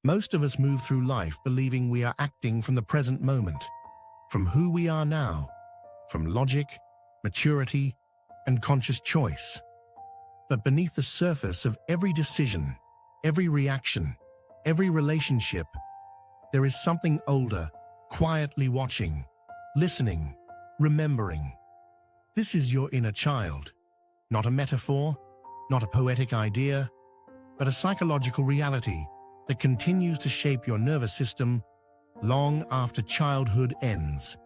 Most of us move through life believing we are acting from the present moment, from who we are now, from logic, maturity, and conscious choice. But beneath the surface of every decision, every reaction, every relationship, there is something older, quietly watching, listening, remembering. This is your inner child, not a metaphor, not a poetic idea, but a psychological reality that continues to shape your nervous system long after childhood ends.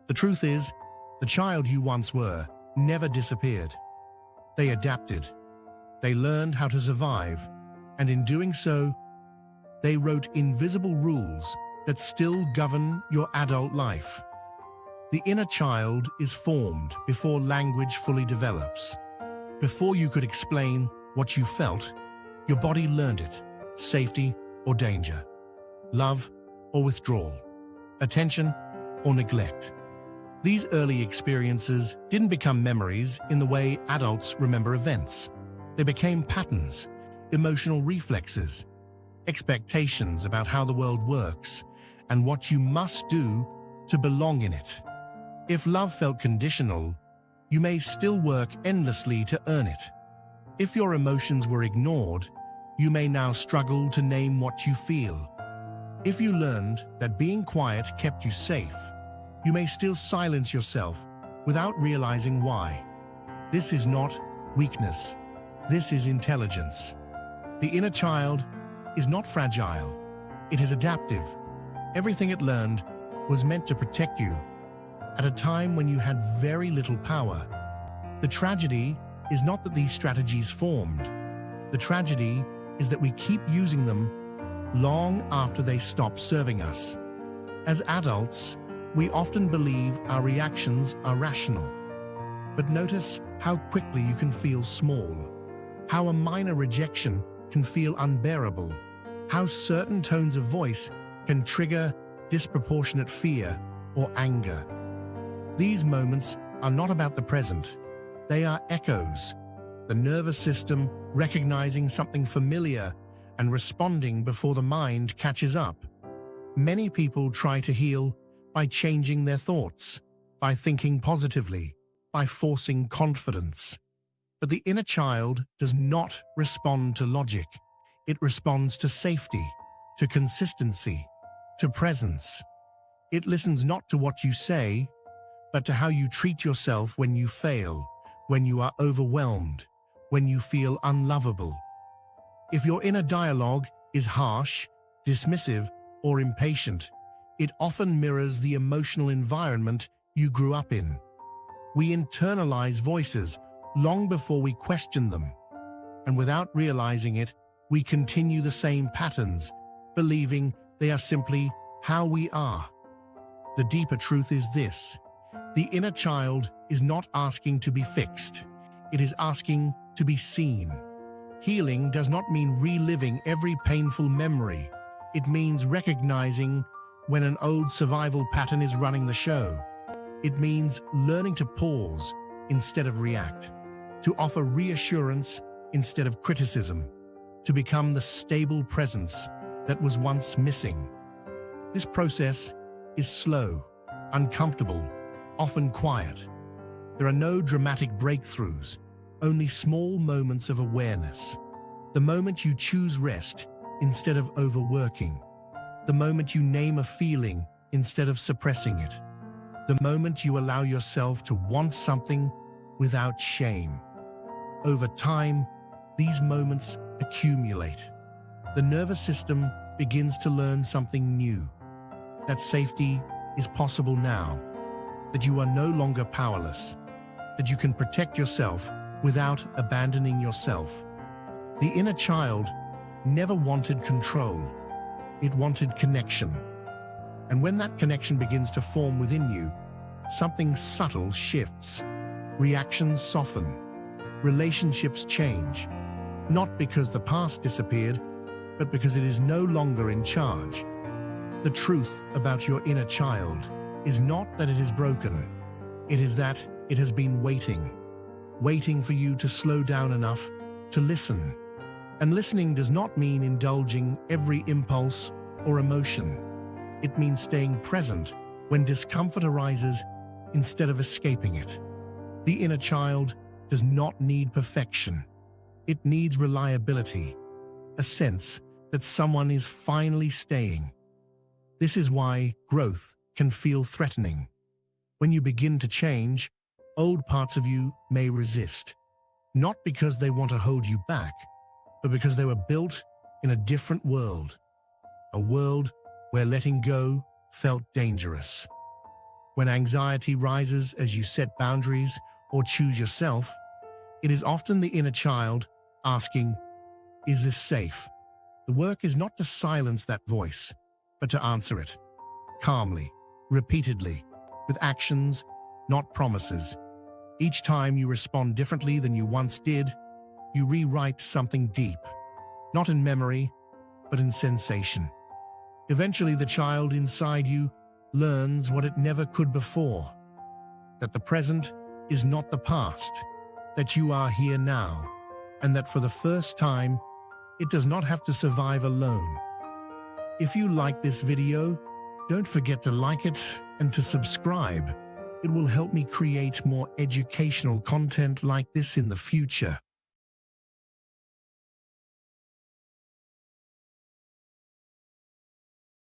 The truth is, the child you once were never disappeared. They adapted. They learned how to survive, and in doing so, they wrote invisible rules that still govern your adult life. The inner child is formed before language fully develops. Before you could explain what you felt, your body learned it: safety or danger, love or withdrawal, attention or neglect. These early experiences didn't become memories in the way adults remember events. They became patterns, emotional reflexes, expectations about how the world works and what you must do to belong in it. If love felt conditional, you may still work endlessly to earn it. If your emotions were ignored, you may now struggle to name what you feel. If you learned that being quiet kept you safe, you may still silence yourself without realizing why. This is not weakness. This is intelligence. The inner child is not fragile. It is adaptive. Everything it learned was meant to protect you at a time when you had very little power. The tragedy is not that these strategies formed. The tragedy is that we keep using them long after they stop serving us. As adults, we often believe our reactions are rational. But notice how quickly you can feel small, how a minor rejection can feel unbearable, how certain tones of voice can trigger disproportionate fear or anger. These moments are not about the present. They are echoes, the nervous system recognizing something familiar and responding before the mind catches up. Many people try to heal by changing their thoughts, by thinking positively, by forcing confidence. But the inner child does not respond to logic. It responds to safety, to consistency, to presence. It listens not to what you say, but to how you treat yourself when you fail, when you are overwhelmed, when you feel unlovable. If your inner dialogue is harsh, dismissive, or impatient, it often mirrors the emotional environment you grew up in. We internalize voices long before we question them, and without realizing it, we continue the same patterns, believing they are simply how we are. The deeper truth is this: the inner child is not asking to be fixed. It is asking to be seen. Healing does not mean reliving every painful memory. It means recognizing when an old survival pattern is running the show. It means learning to pause instead of react, to offer reassurance instead of criticism, to become the stable presence that was once missing. This process is slow, uncomfortable, often quiet. There are no dramatic breakthroughs, only small moments of awareness. The moment you choose rest instead of overworking. The moment you name a feeling instead of suppressing it. The moment you allow yourself to want something without shame. Over time, these moments accumulate. The nervous system begins to learn something new. That safety is possible now. That you are no longer powerless. That you can protect yourself without abandoning yourself. The inner child never wanted control. It wanted connection. And when that connection begins to form within you, something subtle shifts. Reactions soften. Relationships change. Not because the past disappeared, but because it is no longer in charge. The truth about your inner child is not that it is broken. It is that it has been waiting for you to slow down enough to listen. And listening does not mean indulging every impulse or emotion. It means staying present when discomfort arises instead of escaping it. The inner child does not need perfection. It needs reliability, a sense that someone is finally staying. This is why growth can feel threatening. When you begin to change, old parts of you may resist, not because they want to hold you back, but because they were built in a different world, a world where letting go felt dangerous. When anxiety rises as you set boundaries or choose yourself, it is often the inner child asking, "Is this safe?" The work is not to silence that voice, but to answer it, calmly, repeatedly, with actions, not promises. Each time you respond differently than you once did, you rewrite something deep, not in memory, but in sensation. Eventually, the child inside you learns what it never could before, that the present is not the past, that you are here now, and that for the first time, it does not have to survive alone. If you like this video, don't forget to like it and to subscribe. It will help me create more educational content like this in the future.